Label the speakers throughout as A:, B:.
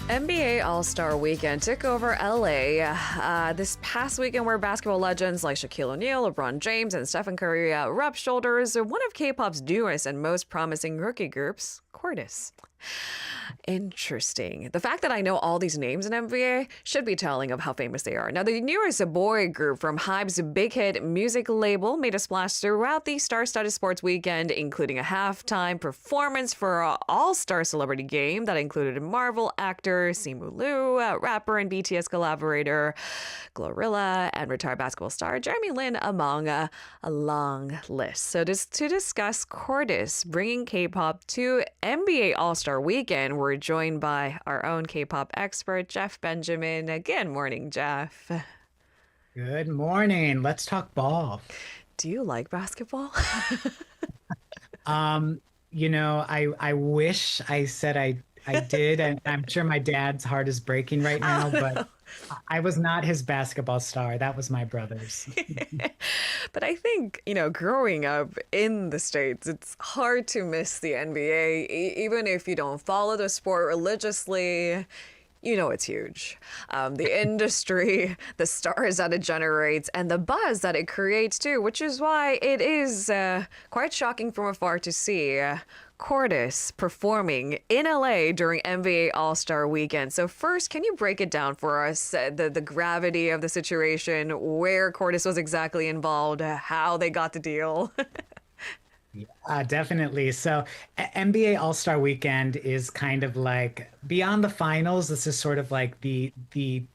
A: NBA All-Star Weekend took over LA this past weekend, where basketball legends like Shaquille O'Neal, LeBron James, and Stephen Curry rubbed shoulders with one of K-pop's newest and most promising rookie groups, CORTIS. Interesting. The fact that I know all these names in NBA should be telling of how famous they are. Now, the newest boy group from HYBE's big hit music label made a splash throughout the star-studded sports weekend, including a halftime performance for an all-star celebrity game that included Marvel actor Simu Liu, rapper and BTS collaborator Glorilla, and retired basketball star Jeremy Lin, among a long list. So to discuss CORTIS bringing K-pop to NBA All-Star Weekend, we're joined by our own K-pop expert, Jeff Benjamin. Good morning, Jeff.
B: Good morning. Let's talk ball.
A: Do you like basketball?
B: I wish I said I did, and I'm sure my dad's heart is breaking right now, but I was not his basketball star. That was my brother's.
A: But I think, growing up in the States, it's hard to miss the NBA, even if you don't follow the sport religiously. It's huge. The industry, the stars that it generates, and the buzz that it creates too, which is why it is quite shocking from afar to see CORTIS performing in LA during NBA All-Star Weekend. So first, can you break it down for us, the gravity of the situation, where CORTIS was exactly involved, how they got the deal?
B: Definitely. So NBA All-Star Weekend is kind of like beyond the finals. This is sort of like the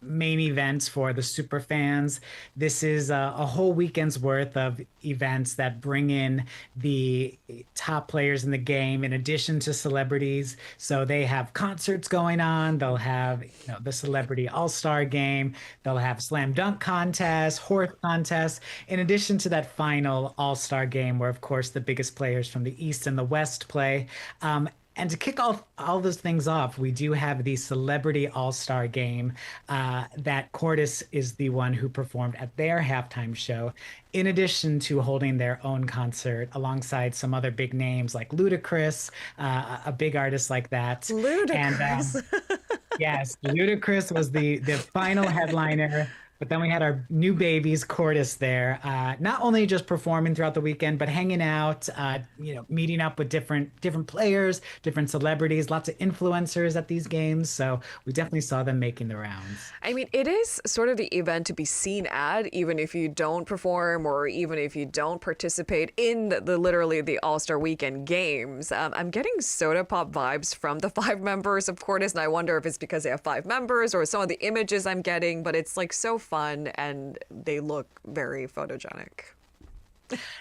B: main events for the super fans. This is a whole weekend's worth of events that bring in the top players in the game in addition to celebrities. So they have concerts going on. They'll have the Celebrity All-Star Game. They'll have slam dunk contests, horse contests, in addition to that final All-Star Game where, of course, the biggest players from the East and the West play. And to kick off all those things off, we do have the Celebrity All-Star Game that CORTIS is the one who performed at their halftime show, in addition to holding their own concert alongside some other big names like Ludacris, a big artist like that.
A: Ludacris.
B: And yes, Ludacris was the final headliner. But then we had our new babies, CORTIS, there, not only just performing throughout the weekend, but hanging out, meeting up with different players, different celebrities, lots of influencers at these games. So we definitely saw them making the rounds.
A: I mean, it is sort of the event to be seen at, even if you don't perform or even if you don't participate in literally the All-Star Weekend games. I'm getting soda pop vibes from the 5 members of CORTIS, and I wonder if it's because they have 5 members or some of the images I'm getting, but it's like so fun and they look very photogenic.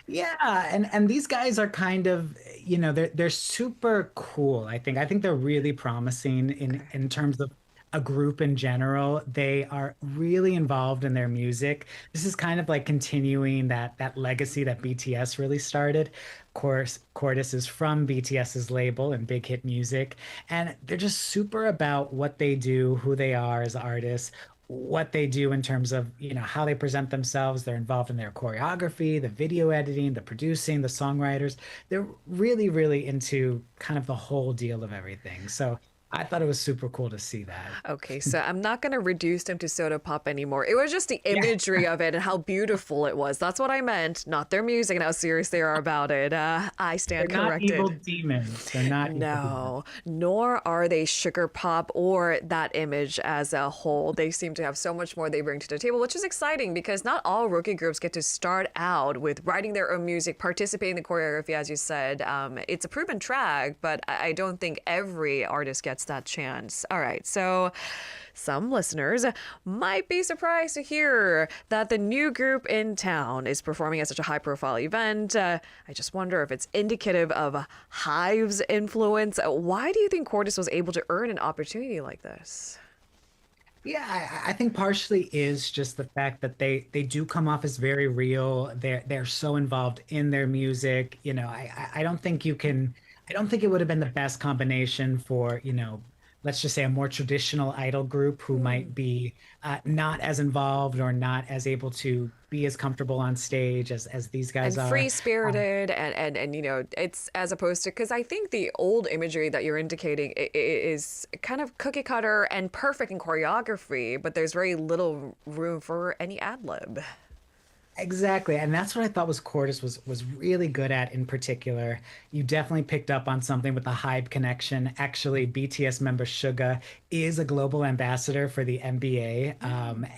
B: Yeah, and these guys are kind of, they're super cool. I think they're really promising in terms of a group in general. They are really involved in their music. This is kind of like continuing that legacy that BTS really started. Of course, CORTIS is from BTS's label and Big Hit Music, and they're just super about what they do, who they are as artists, what they do in terms of how they present themselves. They're involved in their choreography, the video editing, the producing, the songwriters. They're really, really into kind of the whole deal of everything. So I thought it was super cool to see that.
A: Okay, so I'm not going to reduce them to soda pop anymore. It was just the imagery of it and how beautiful it was. That's what I meant, not their music and how serious they are about it. I stand
B: They're not
A: corrected.
B: evil demons. They're not evil
A: No, nor are they sugar pop or that image as a whole. They seem to have so much more they bring to the table, which is exciting because not all rookie groups get to start out with writing their own music, participating in the choreography, as you said. It's a proven track, but I don't think every artist gets that chance. All right, so some listeners might be surprised to hear that the new group in town is performing at such a high-profile event. I just wonder if it's indicative of HYBE's influence. Why do you think CORTIS was able to earn an opportunity like this?
B: Yeah, I think partially is just the fact that they do come off as very real. They're so involved in their music. I don't think you can. I don't think it would have been the best combination for let's just say a more traditional idol group who might be not as involved or not as able to be as comfortable on stage as these guys
A: And
B: are.
A: free spirited, and it's as opposed to, because I think the old imagery that you're indicating is kind of cookie cutter and perfect in choreography, but there's very little room for any ad lib.
B: Exactly. And that's what I thought was Cortis was really good at in particular. You definitely picked up on something with the Hype connection. Actually, BTS member Suga is a global ambassador for the NBA.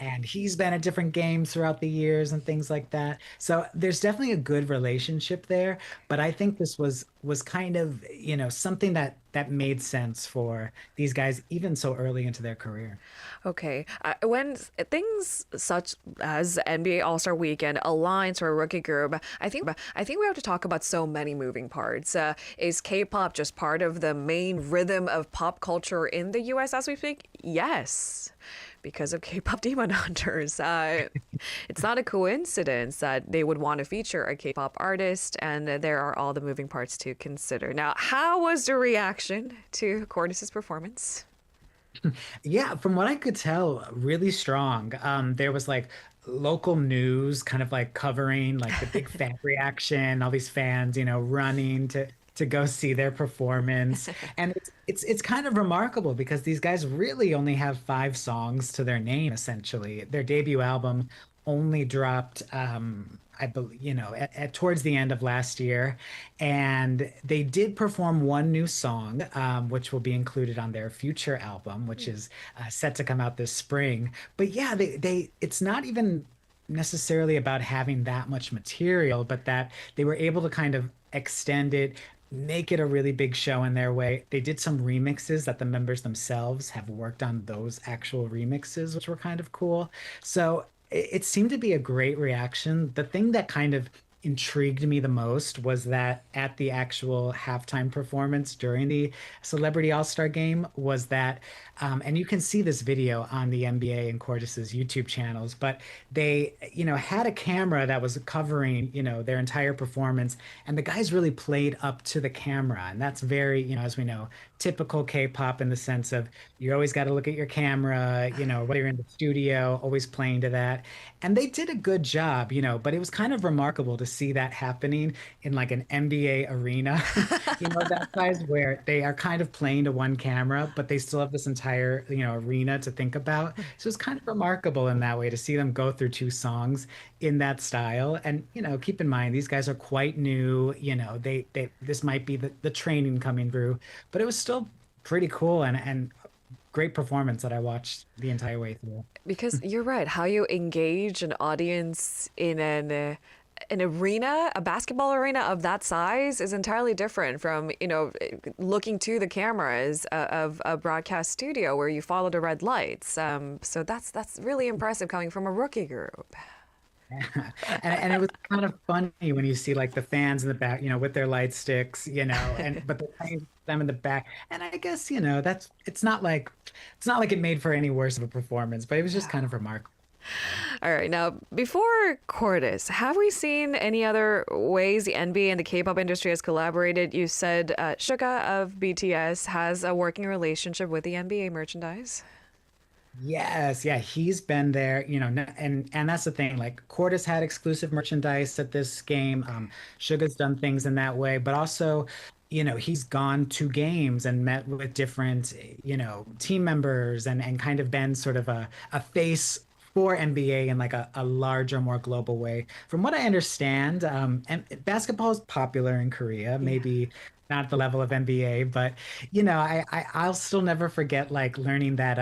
B: And he's been at different games throughout the years and things like that. So there's definitely a good relationship there. But I think this was kind of, something that made sense for these guys even so early into their career.
A: Okay. When things such as NBA All-Star Weekend aligns for a rookie group, I think we have to talk about so many moving parts. Is K-pop just part of the main rhythm of pop culture in the US as we speak? Yes. Because of K-pop Demon Hunters. It's not a coincidence that they would want to feature a K-pop artist, and there are all the moving parts to consider. Now, how was the reaction to Cortis's performance?
B: Yeah, from what I could tell, really strong. There was like local news kind of like covering like the big fan reaction, all these fans, running to go see their performance. And it's kind of remarkable because these guys really only have 5 songs to their name, essentially. Their debut album only dropped I believe, towards the end of last year. And they did perform one new song, which will be included on their future album, which is set to come out this spring. But yeah, it's not even necessarily about having that much material, but that they were able to kind of extend it, make it a really big show in their way. They did some remixes that the members themselves have worked on those actual remixes, which were kind of cool. So it seemed to be a great reaction. The thing that kind of intrigued me the most was that at the actual halftime performance during the Celebrity All-Star Game was that, and you can see this video on the NBA and Cortis's YouTube channels, but they, had a camera that was covering, their entire performance, and the guys really played up to the camera, and that's very, as we know, typical K-pop in the sense of you always got to look at your camera, whether you're in the studio, always playing to that. And they did a good job, but it was kind of remarkable to see that happening in like an NBA arena, that size where they are kind of playing to one camera, but they still have this entire, arena to think about. So it's kind of remarkable in that way to see them go through 2 songs in that style. And, keep in mind, these guys are quite new, this might be the training coming through, but it was still pretty cool and great performance that I watched the entire way through.
A: Because you're right, how you engage an audience in an arena, a basketball arena of that size is entirely different from, looking to the cameras of a broadcast studio where you follow the red lights. So that's really impressive coming from a rookie group.
B: And it was kind of funny when you see like the fans in the back, with their light sticks, but they're playing them in the back. And I guess, it's not like it made for any worse of a performance, but it was just kind of remarkable.
A: All right, now before Cordis, have we seen any other ways the NBA and the K-pop industry has collaborated? You said Suga of BTS has a working relationship with the NBA merchandise.
B: Yes, yeah, he's been there, and that's the thing. Like Cortis had exclusive merchandise at this game. Suga's done things in that way, but also, he's gone to games and met with different, team members and kind of been sort of a face for NBA in like a larger, more global way. From what I understand, and basketball is popular in Korea,
A: Yeah.
B: maybe not at the level of NBA, but I'll still never forget like learning that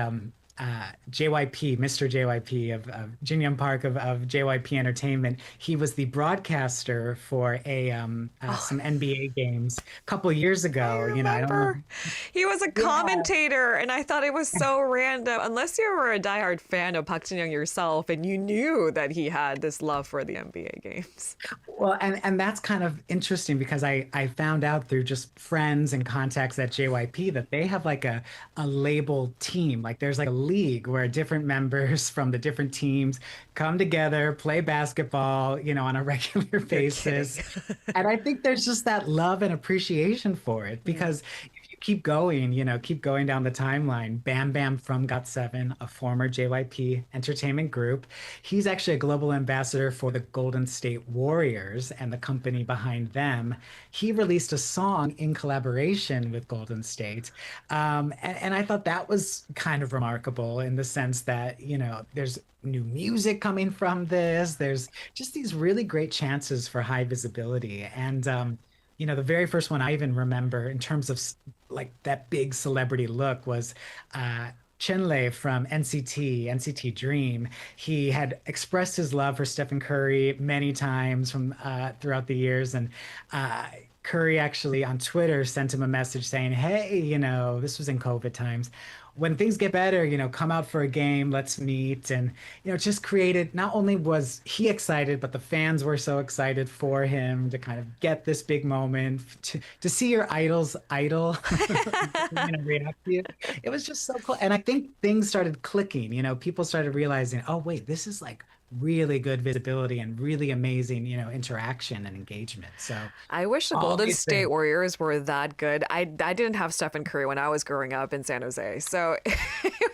B: JYP, Mr. JYP of Jin Young Park of JYP Entertainment, he was the broadcaster for some NBA games a couple years
A: I
B: ago. I don't know.
A: remember. He was a
B: Yeah.
A: commentator, and I thought it was so random. Unless you were a diehard fan of Park Jin-young yourself, and you knew that he had this love for the NBA games.
B: Well, and that's kind of interesting because I found out through just friends and contacts at JYP that they have like a label team. Like there's like a league where different members from the different teams come together, play basketball, on a regular
A: You're kidding.
B: basis. And I think there's just that love and appreciation for it because if you keep going, keep going down the timeline. Bam Bam from GOT7, a former JYP entertainment group. He's actually a global ambassador for the Golden State Warriors and the company behind them. He released a song in collaboration with Golden State. And I thought that was kind of remarkable in the sense that, there's new music coming from this. There's just these really great chances for high visibility. And, the very first one I even remember in terms of like that big celebrity look was Chenle from NCT Dream. He had expressed his love for Stephen Curry many times from throughout the years, and Curry actually on Twitter sent him a message saying, "Hey, this was in COVID times. When things get better, come out for a game, let's meet." And, just created, not only was he excited, but the fans were so excited for him to kind of get this big moment, to see your idol's idol, react to you. It was just so cool. And I think things started clicking, people started realizing, oh, wait, this is like really good visibility and really amazing, interaction and engagement. So
A: I wish the
B: all
A: Golden
B: these
A: State
B: things.
A: Warriors were that good. I didn't have Stephen Curry when I was growing up in San Jose, so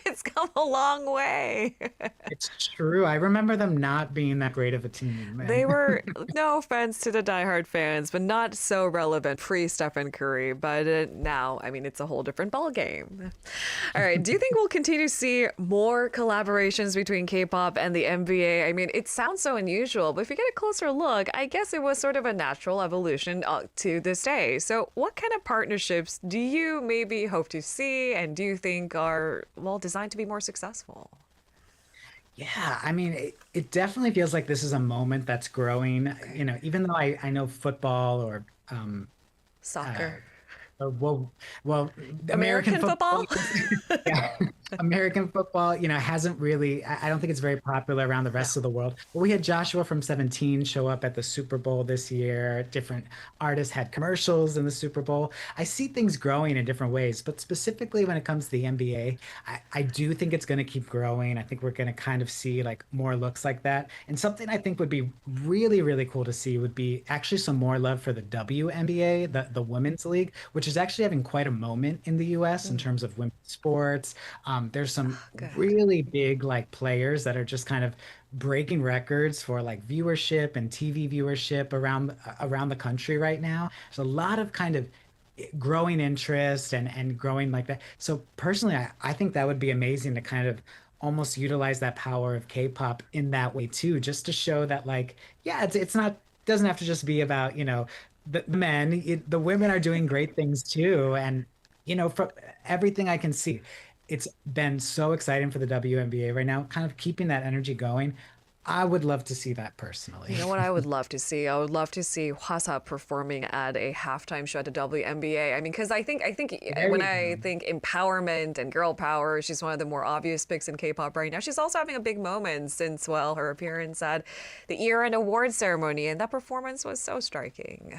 A: it's come a long way.
B: It's true. I remember them not being that great of a team.
A: They
B: And
A: were, no offense to the diehard fans, but not so relevant pre Stephen Curry. But now, I mean, it's a whole different ball game. All right. Do you think we'll continue to see more collaborations between K-pop and the NBA? I mean, it sounds so unusual, but if you get a closer look, I guess it was sort of a natural evolution to this day. So, what kind of partnerships do you maybe hope to see, and do you think are well designed to be more successful?
B: yeah, I mean, it definitely feels like this is a moment that's growing.
A: Okay.
B: Even though I know football or uh,
A: Soccer.
B: well, well, American
A: American
B: football,
A: football?
B: yeah, American football, hasn't really, I don't think it's very popular around the
A: No.
B: rest of the world. But we had Joshua from 17 show up at the Super Bowl this year. Different artists had commercials in the Super Bowl. I see things growing in different ways, but specifically when it comes to the NBA, I do think it's going to keep growing. I think we're going to kind of see like more looks like that. And something I think would be really, really cool to see would be actually some more love for the WNBA, the Women's League, which is actually having quite a moment in the US in
A: Mm,
B: terms of women's sports. There's some
A: good.
B: really big like players that are just kind of breaking records for like viewership and TV viewership around the country right now. There's a lot of kind of growing interest and growing like that. So personally, I think that would be amazing to kind of almost utilize that power of K-pop in that way too, just to show that like, yeah, it's not doesn't have to just be about, the men, the women are doing great things too. And, from everything I can see, it's been so exciting for the WNBA right now, kind of keeping that energy going. I would love to see that personally.
A: You know what I would love to see? I would love to see Hwasa performing at a halftime show at the WNBA. I mean, because I think
B: There
A: when
B: you
A: I
B: go.
A: think empowerment and girl power, she's one of the more obvious picks in K-pop right now. She's also having a big moment since, well, her appearance at the year-end award ceremony, and that performance was so striking.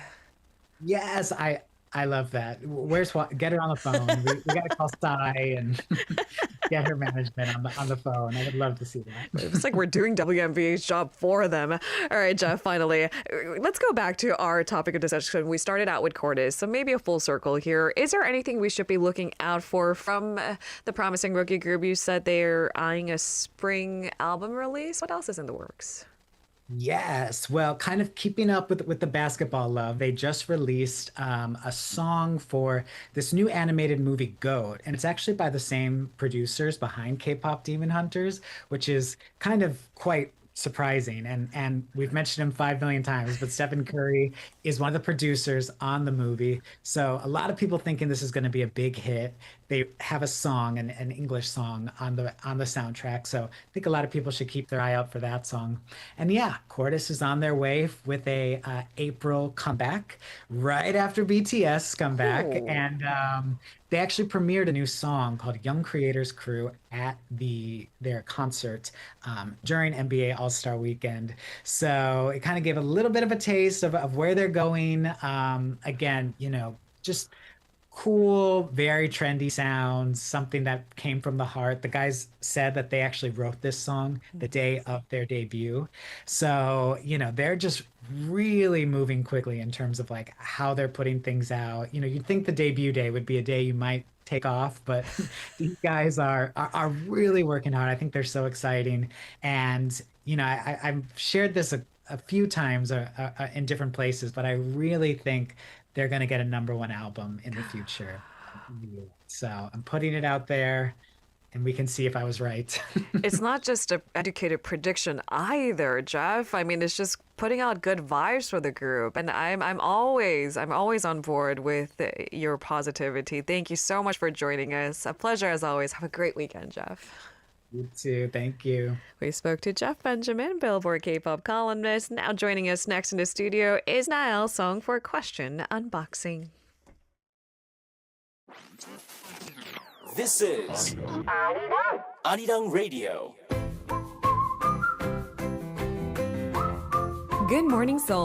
B: Yes, I love that. Where's what? Get her on the phone. We got to call Sai and get her management on the phone. I would love to see that.
A: It's like we're doing WNBA's job for them. All right, Jeff, finally, let's go back to our topic of discussion. We started out with Cortis, so maybe a full circle here. Is there anything we should be looking out for from the promising rookie group? You said they're eyeing a spring album release. What else is in the works?
B: Yes, well, kind of keeping up with the basketball love, they just released a song for this new animated movie Goat, and it's actually by the same producers behind K-pop Demon Hunters, which is kind of quite surprising. And we've mentioned him 5 million times, but Stephen Curry is one of the producers on the movie, so a lot of people thinking this is going to be a big hit. They have a song, an English song on the soundtrack. So I think a lot of people should keep their eye out for that song. And yeah, Cordis is on their way with a April comeback right after BTS comeback,
A: Ooh.
B: and they actually premiered a new song called "Young Creators Crew" at their concert during NBA All Star Weekend. So it kind of gave a little bit of a taste of where they're going. Again, just cool, very trendy sounds, something that came from the heart. The guys said that they actually wrote this song the day of their debut. So, they're just really moving quickly in terms of like how they're putting things out. You'd think the debut day would be a day you might take off, but these guys are really working hard. I think they're so exciting. And, I've shared this a few times in different places, but I really think they're going to get a number one album in the future. So I'm putting it out there and we can see if I was right.
A: It's not just an educated prediction either, Jeff. I mean, it's just putting out good vibes for the group, and I'm always on board with your positivity. Thank you so much for joining us. A pleasure as always. Have a great weekend, Jeff.
B: You too. Thank you.
A: We spoke to Jeff Benjamin, Billboard K-pop columnist. Now joining us next in the studio is Nael Song for Question Unboxing.
C: This is Arirang Radio.
A: Good morning, Seoul.